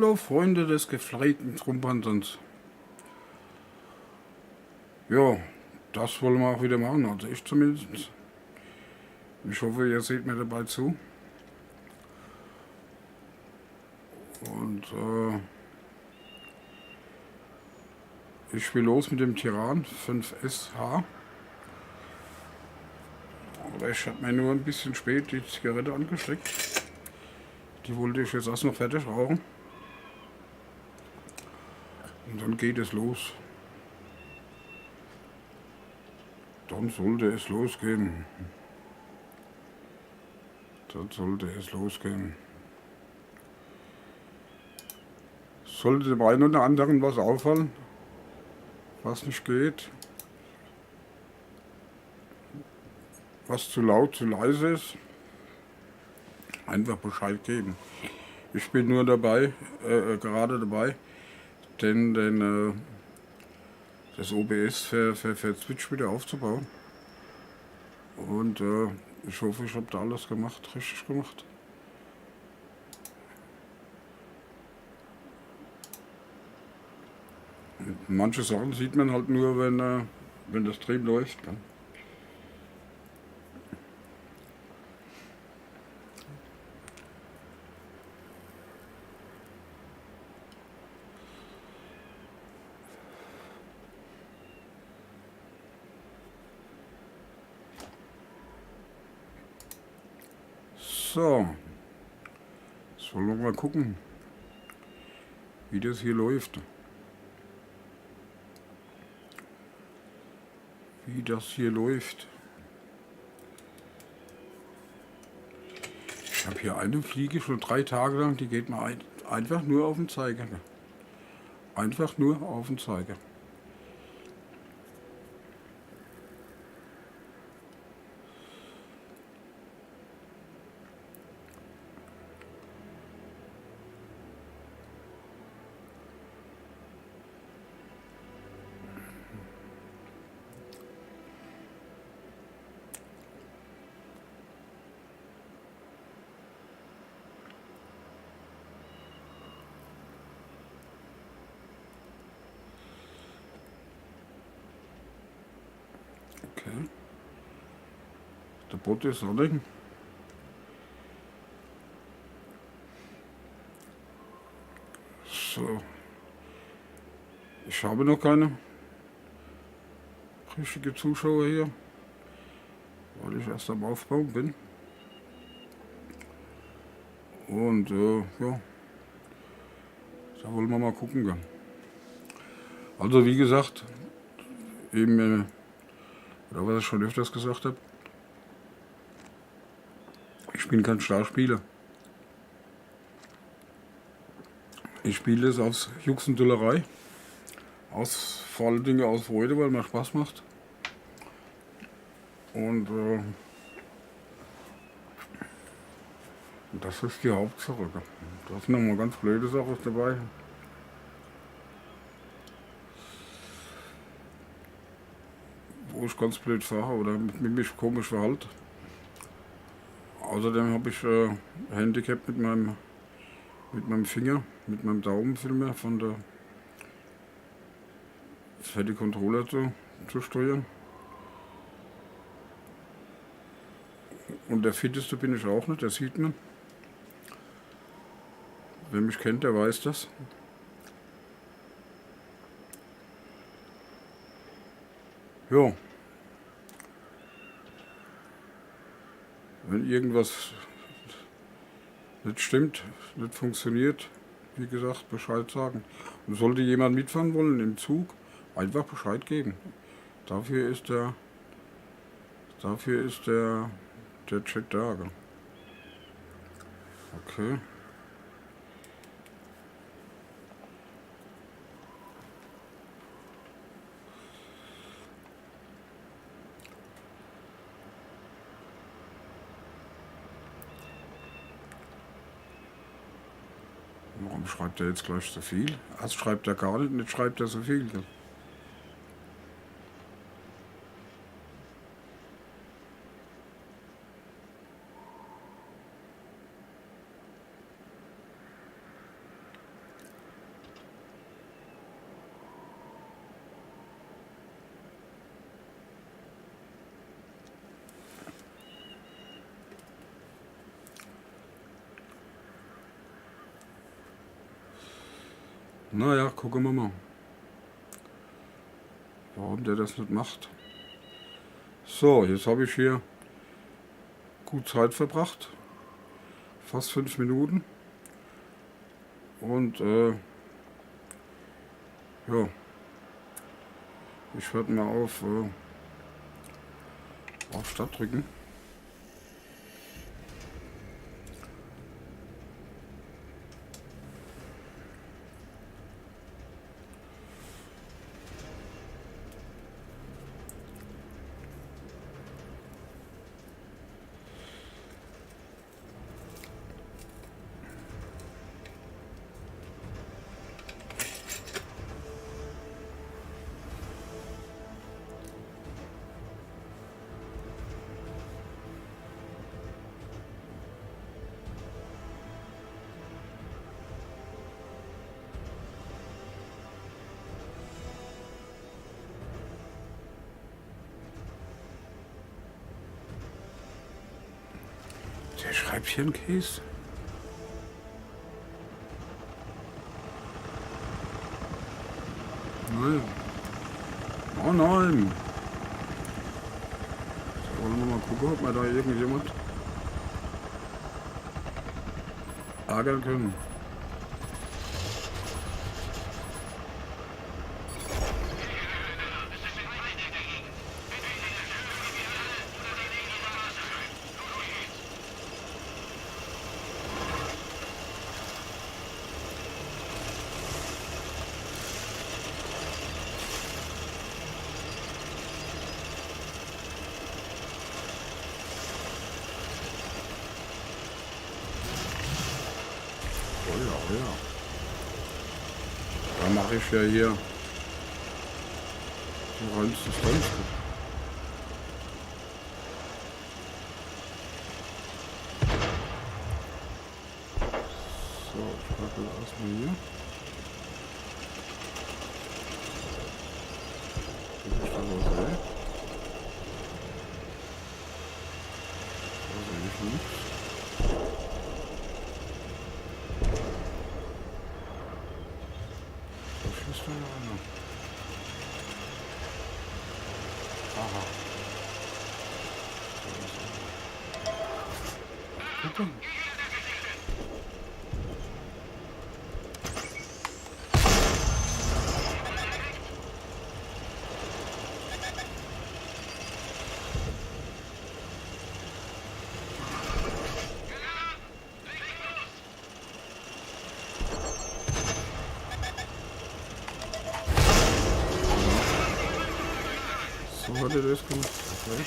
Hallo Freunde des gepflegten Trumpantons. Ja, das wollen wir auch wieder machen, also ich zumindest. Ich hoffe, ihr seht mir dabei zu. Und ich spiele los mit dem Tyran 5SH. Aber ich habe mir nur ein bisschen spät die Zigarette angesteckt. Die wollte ich jetzt erst noch fertig rauchen. Und dann geht es los. Dann sollte es losgehen. Dann sollte es losgehen. Sollte dem einen oder anderen was auffallen, was nicht geht, was zu laut, zu leise ist, einfach Bescheid geben. Ich bin nur dabei, gerade dabei, das OBS für Twitch wieder aufzubauen. Und ich hoffe, ich habe da alles gemacht, richtig gemacht. Manche Sachen sieht man halt nur, wenn das Stream läuft. Ne? So, jetzt wollen wir mal gucken, wie das hier läuft. Wie das hier läuft. Ich habe hier eine Fliege schon 3 Tage lang, die geht mir einfach nur auf den Zeiger. Einfach nur auf den Zeiger. Okay. Der Bot ist runter. So. Ich habe noch keine richtige Zuschauer hier, weil ich erst am Aufbauen bin. Und ja, da wollen wir mal gucken gehen. Also wie gesagt, eben, oder was ich schon öfters gesagt habe, ich bin kein Starspieler. Ich spiele es aus Jux und Dullerei, vor allen Dingen aus Freude, weil mir Spaß macht. Und das ist die Hauptsache. Da sind nochmal ganz blöde Sachen dabei. Wo ich ganz blöd fahre oder mit mich komisch verhalte. Außerdem habe ich Handicap mit meinem Finger, mit meinem Daumenfilmer für die Controller zu steuern. Und der fitteste bin ich auch nicht, das sieht man. Wer mich kennt, der weiß das. Ja. Wenn irgendwas nicht stimmt, nicht funktioniert, wie gesagt, Bescheid sagen. Und sollte jemand mitfahren wollen im Zug, einfach Bescheid geben. Dafür ist der Chat da. Okay. Warum schreibt er jetzt gleich so viel? Erst schreibt er gar nicht, nicht schreibt er so viel. Naja, gucken wir mal. Warum der das nicht macht. So, jetzt habe ich hier gut Zeit verbracht. Fast 5 Minuten. Und ja, ich werde mal auf Start drücken. Der Scheibchenkäse. Nein. Oh nein. So, wollen wir mal gucken, ob wir da irgendjemand ärgern können. Oh ja. Da mache ich ja hier die reinste Stunde. So, ich packe erstmal hier. Das ist da was, ey. Da sehe ich nichts. Da ja einer. Aha. Gucken. So hat er das gemacht. Okay.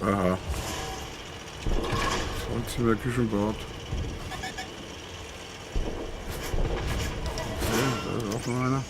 Aha. Sonst sind wir Küchenbad. Okay, da ist auch noch einer.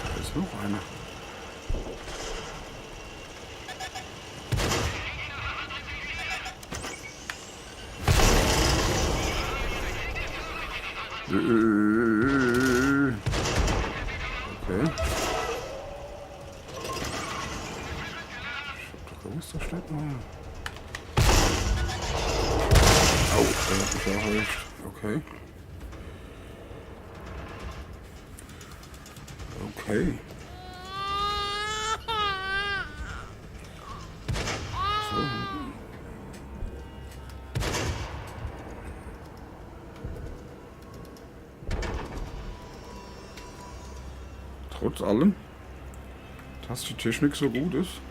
Da ist noch einer. Okay. Ich hab doch gewusst, da steht noch einer. Au, der hat mich auch erwischt. Okay. Okay. So. trotz allem, dass die Technik so gut ist.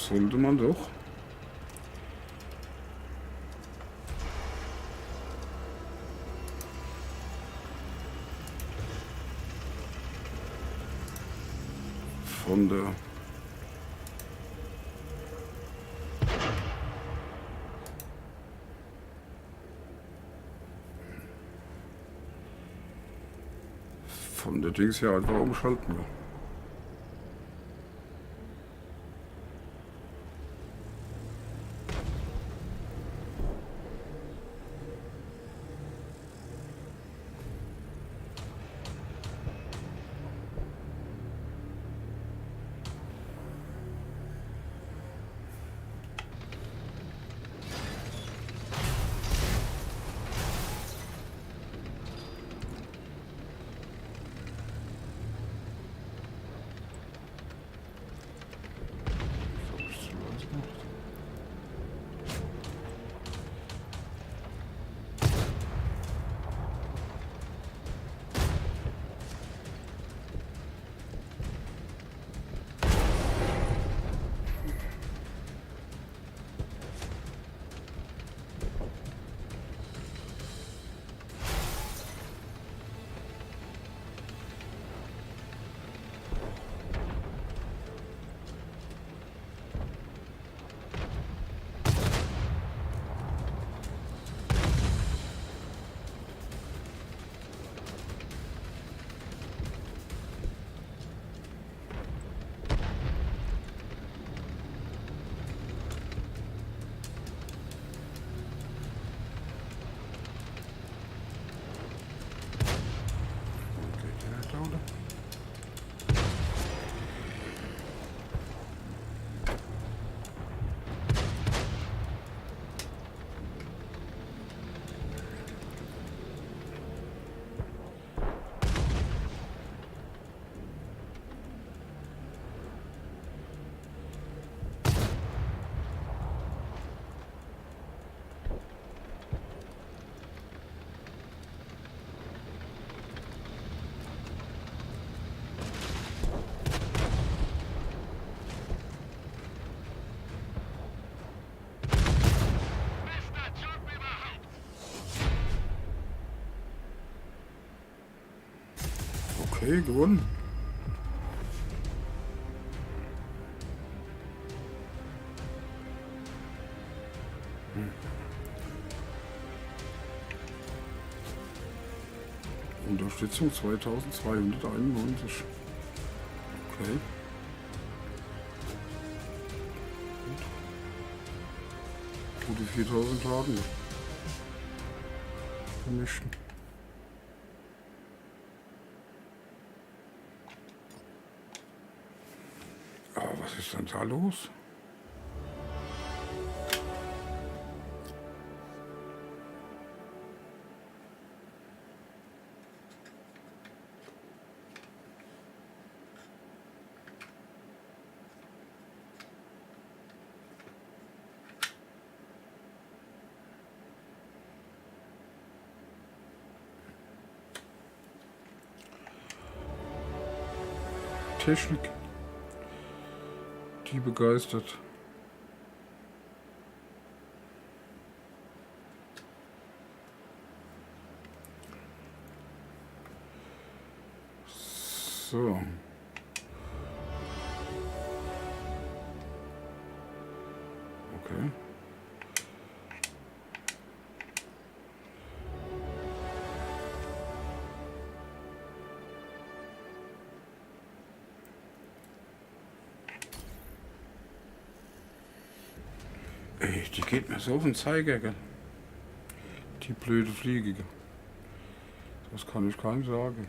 Sollte man doch. Von der Dings hier einfach umschalten. Ja. Okay, gewonnen. Unterstützung 2291. Okay. Gute 4000 Laden. Vermischen. Aber was ist denn da los? Technik, die begeistert. So. Okay. Ey, die geht mir so auf den Zeiger, gell? Die blöde Fliege. Das kann ich keinem sagen.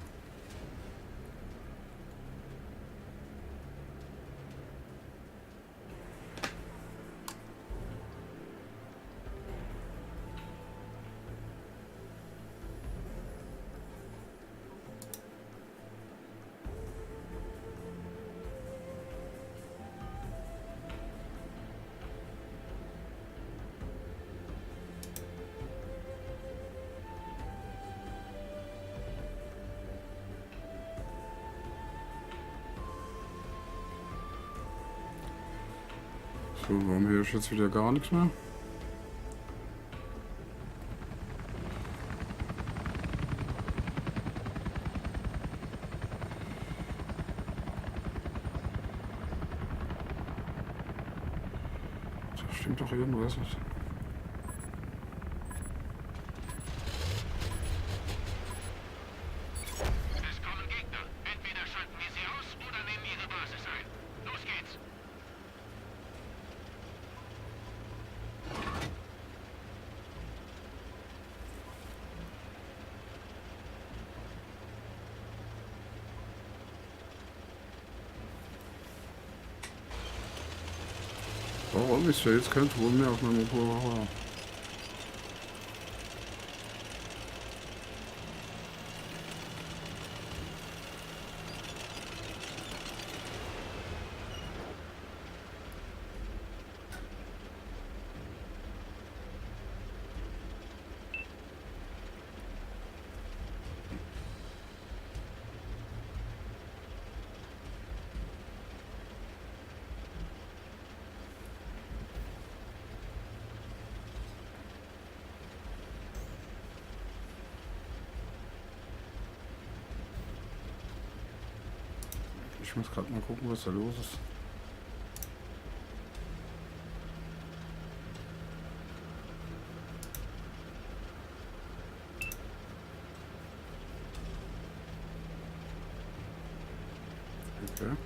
So, warum höre ich jetzt wieder gar nichts mehr? Da stimmt doch irgendwas nicht. Es kommen Gegner. Entweder schalten wir sie aus oder nehmen ihre Basis ein. Los geht's. Warum ist ja jetzt kein Ton mehr auf meinem Motorrad? Ich muss gerade mal gucken, was da los ist. Okay.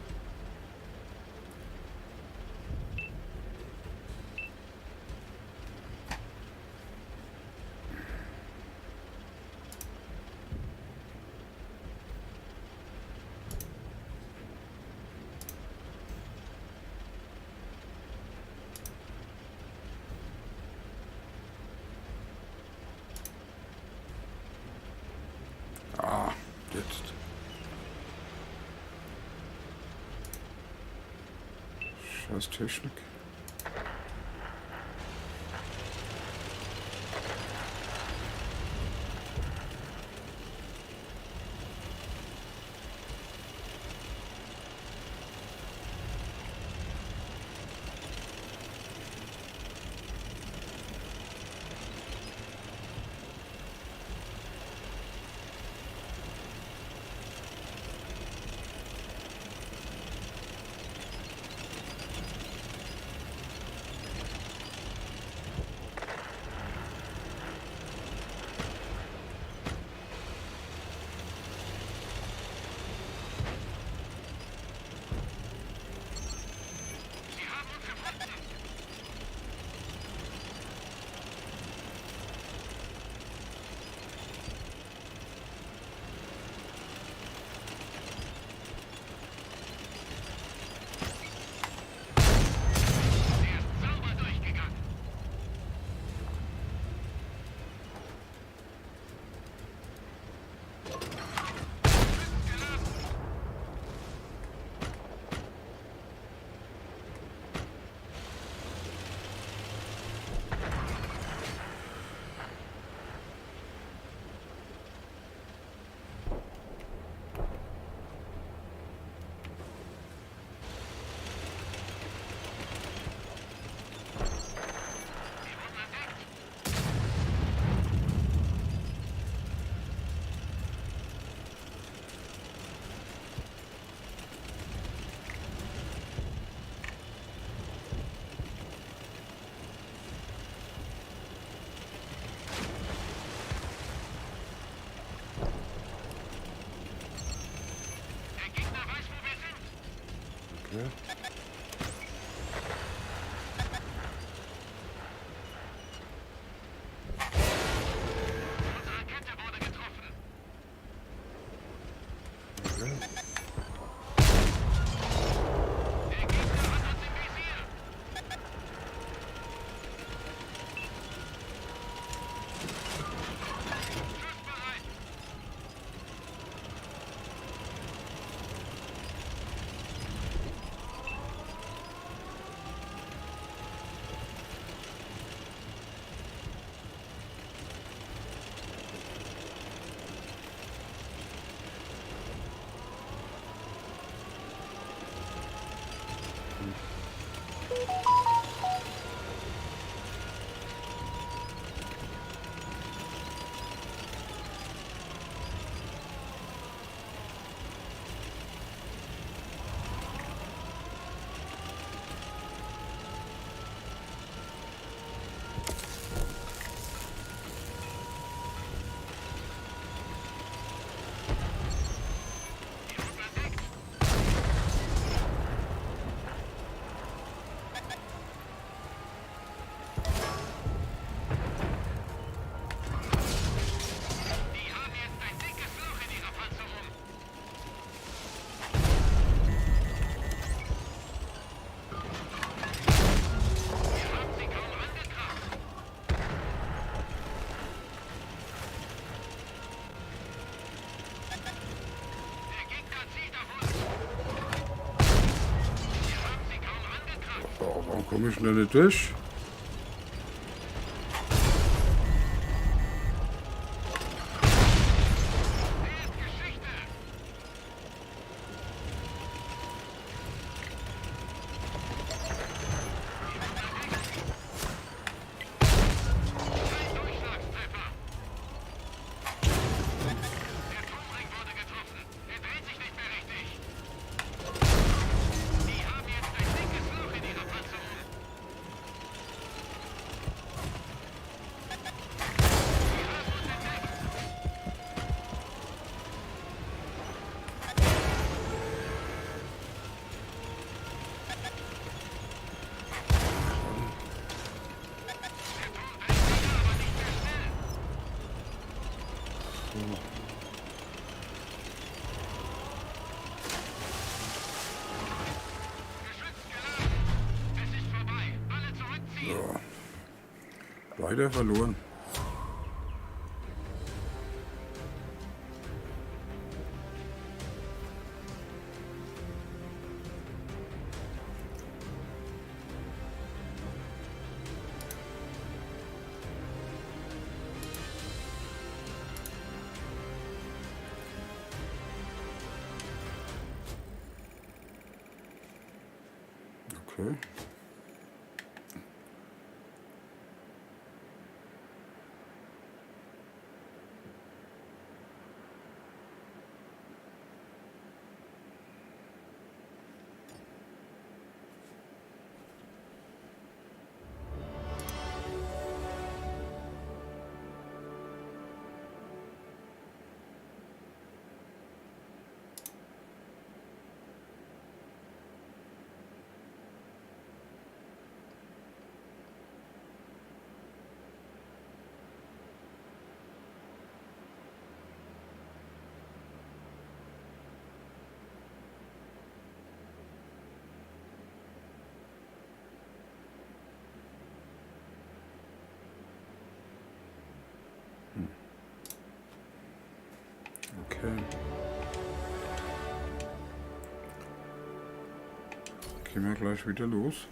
Ah, jetzt. Scheiß Technik. Sie haben uns gefunden. Er ist sauber durchgegangen. Sie wurden entdeckt. Der Gegner weiß, wo wir sind. Okay. Unsere Kette wurde getroffen. Okay. Der Gegner hat uns im Visier. Schussbereit. Warum komme ich denn da nicht durch? So. Weiter verloren. Okay. Okay. Gehen wir gleich wieder los.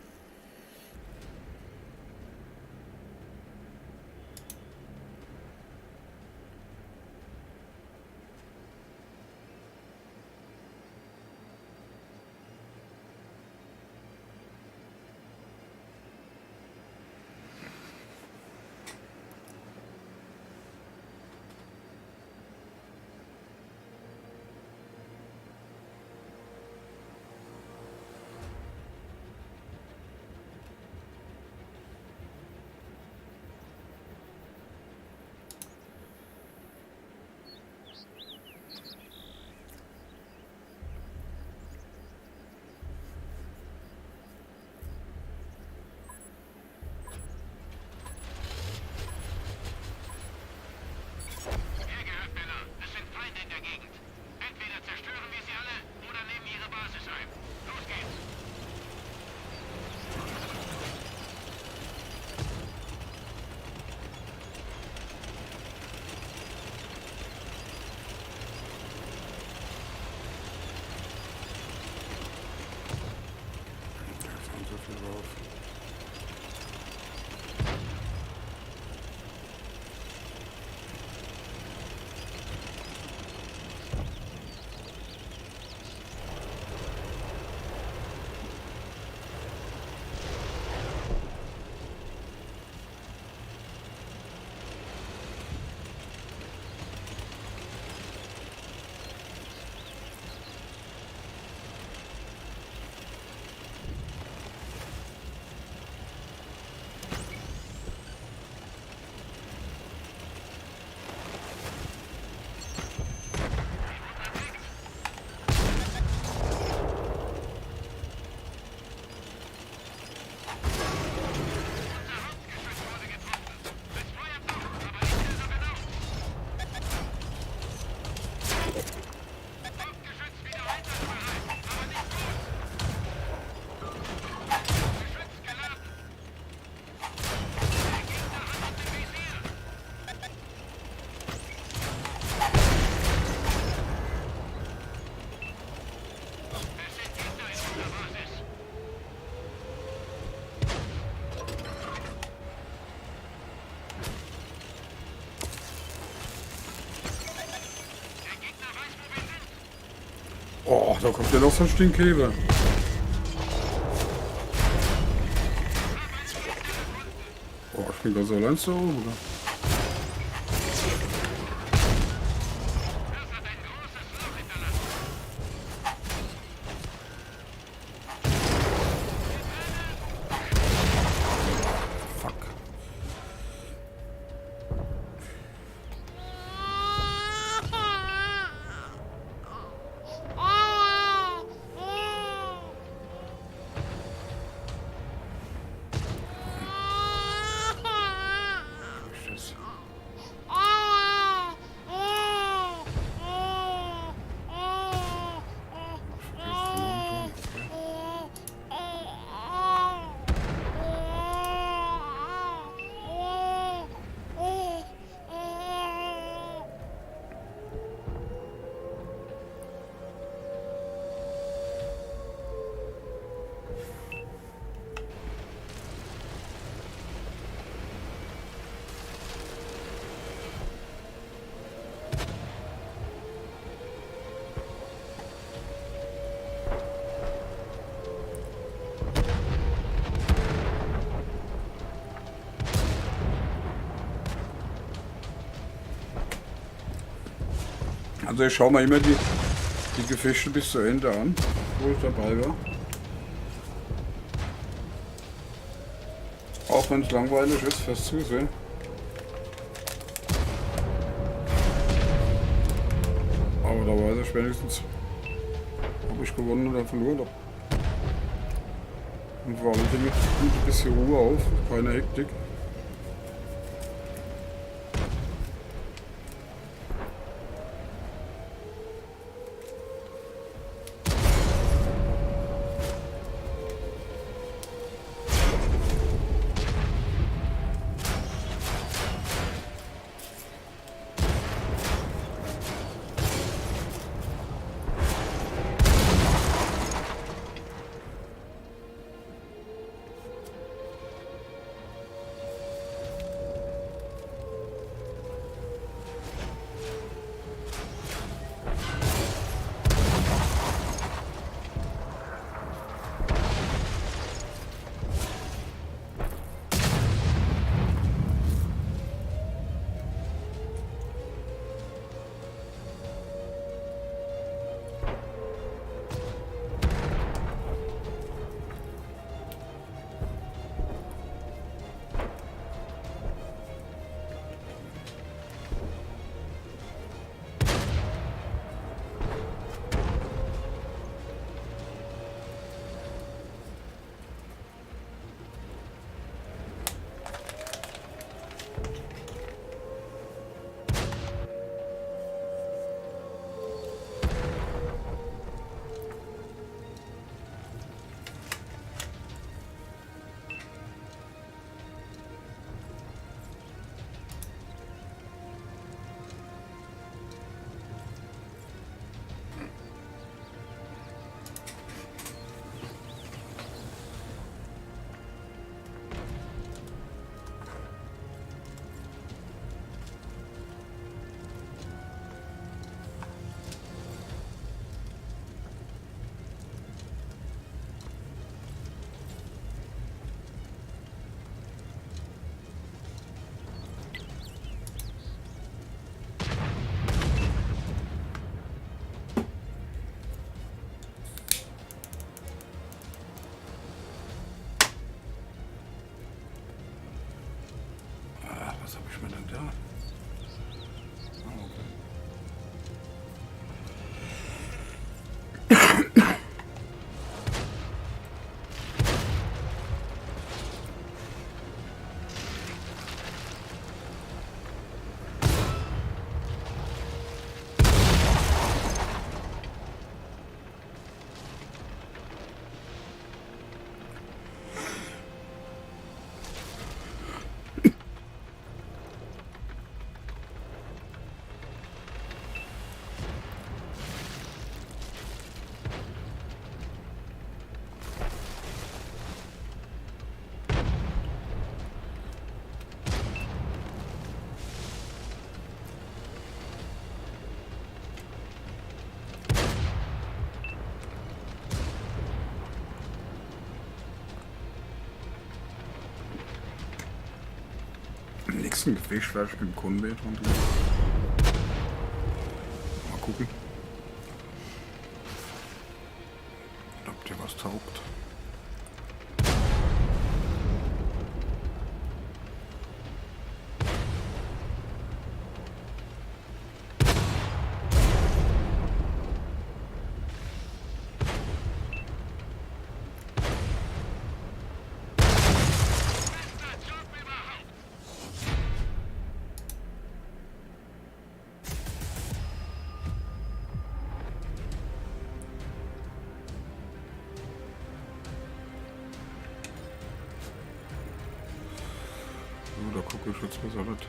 Ach, da kommt ja noch so ein Stinkheber. Oh, ich bin ganz allein da oben, oder? Fuck. Scheiße. Also ich schaue mir immer die Gefechte bis zu Ende an, wo ich dabei war. Auch wenn es langweilig ist fürs Zusehen. Aber da weiß ich wenigstens, ob ich gewonnen oder verloren habe. Und vor allen Dingen nimmt ein bisschen Ruhe auf, keine Hektik. Was habe ich mir denn da? Ah, okay. nächsten Gefecht werde ich mit dem Konvoi dran tun. Mal gucken, ob der was taugt. So, da gucke ich jetzt, was er hat.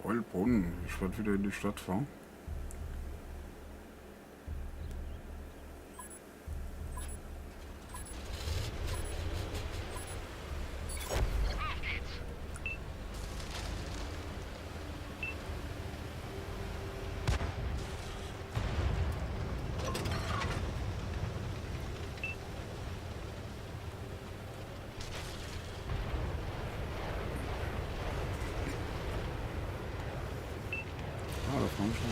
Heilbronn, ich werde wieder in die Stadt fahren. Ah, da fahren schon.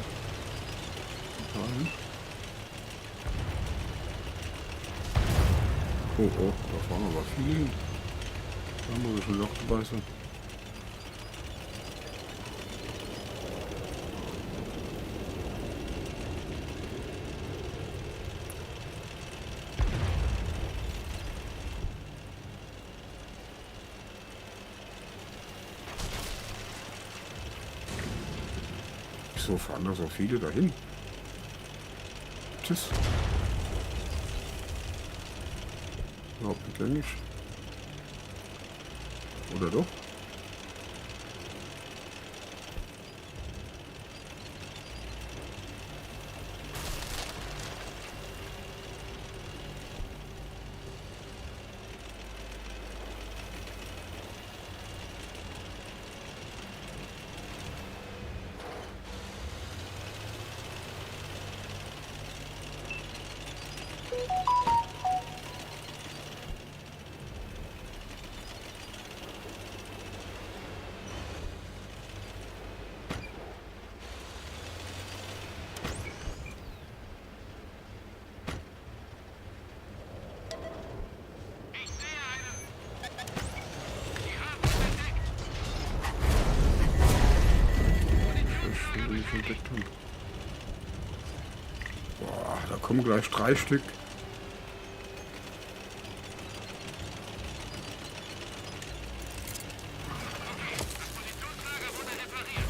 Oh, oh, da fahren aber viele hin. Da muss ich ein Loch dabei sein. Wieso fahren da so viele dahin? Tschüss. Überhaupt nicht gängig. Oder doch? Ich sehe einen. Sie haben uns entdeckt. Ich will nicht entdeckt haben. Boah, da kommen gleich 3 Stück. Das Munitionslager wurde repariert.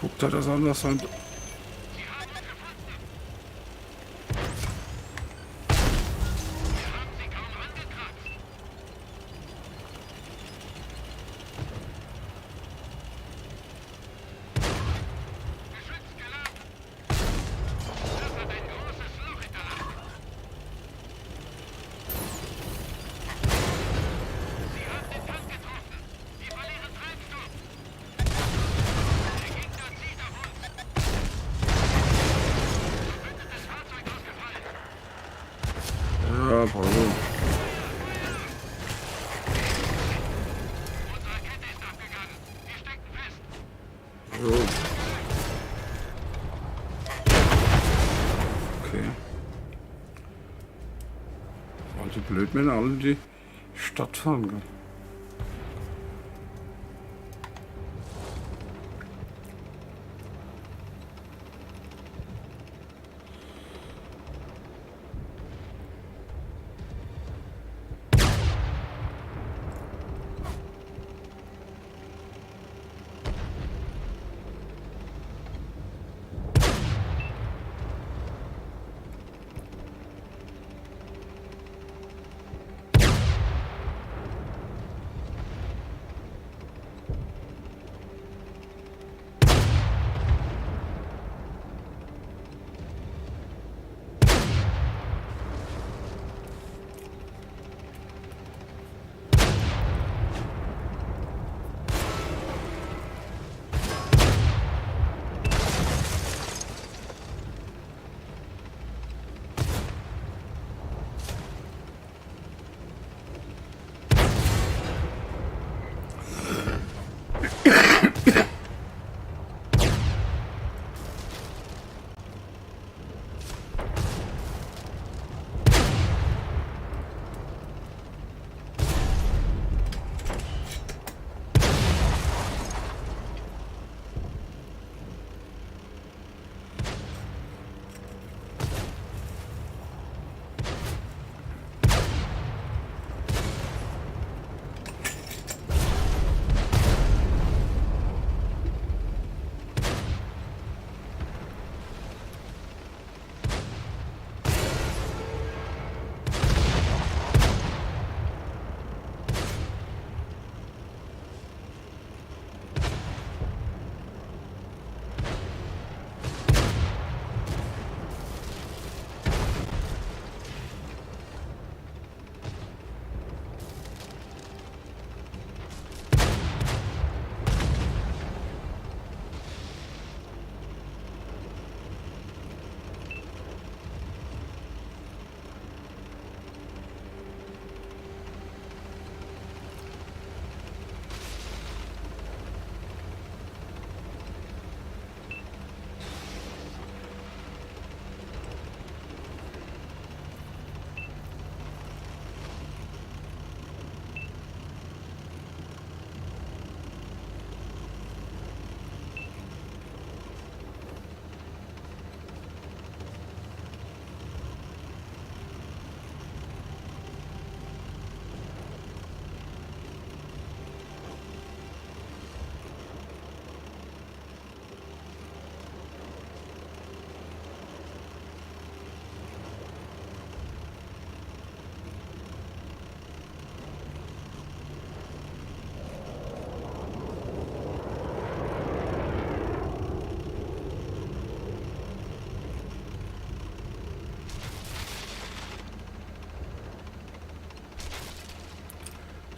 Guckt er das anders an? Ja, bravo. So. Okay. Waren die Blödmänner alle in die Stadt fahren, gell?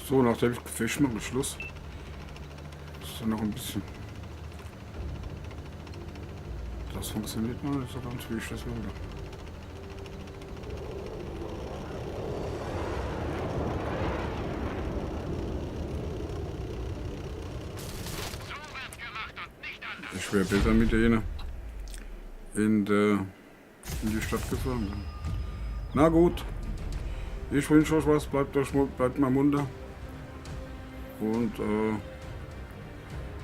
So, nachdem ich gefischt mache, Schluss. Das ist dann noch ein bisschen. Das funktioniert mal nicht so ganz, wie ich das will. Ich wäre besser mit denen in die Stadt gefahren. Na gut, ich wünsche euch was, bleibt mal munter. Und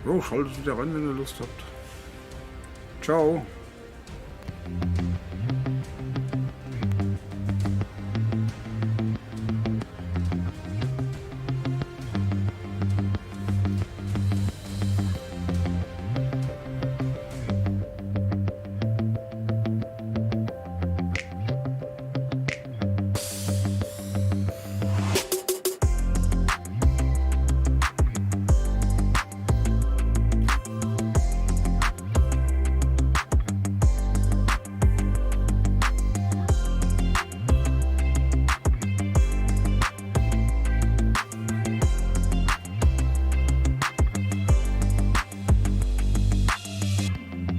jo, schaltet wieder rein, wenn ihr Lust habt. Ciao.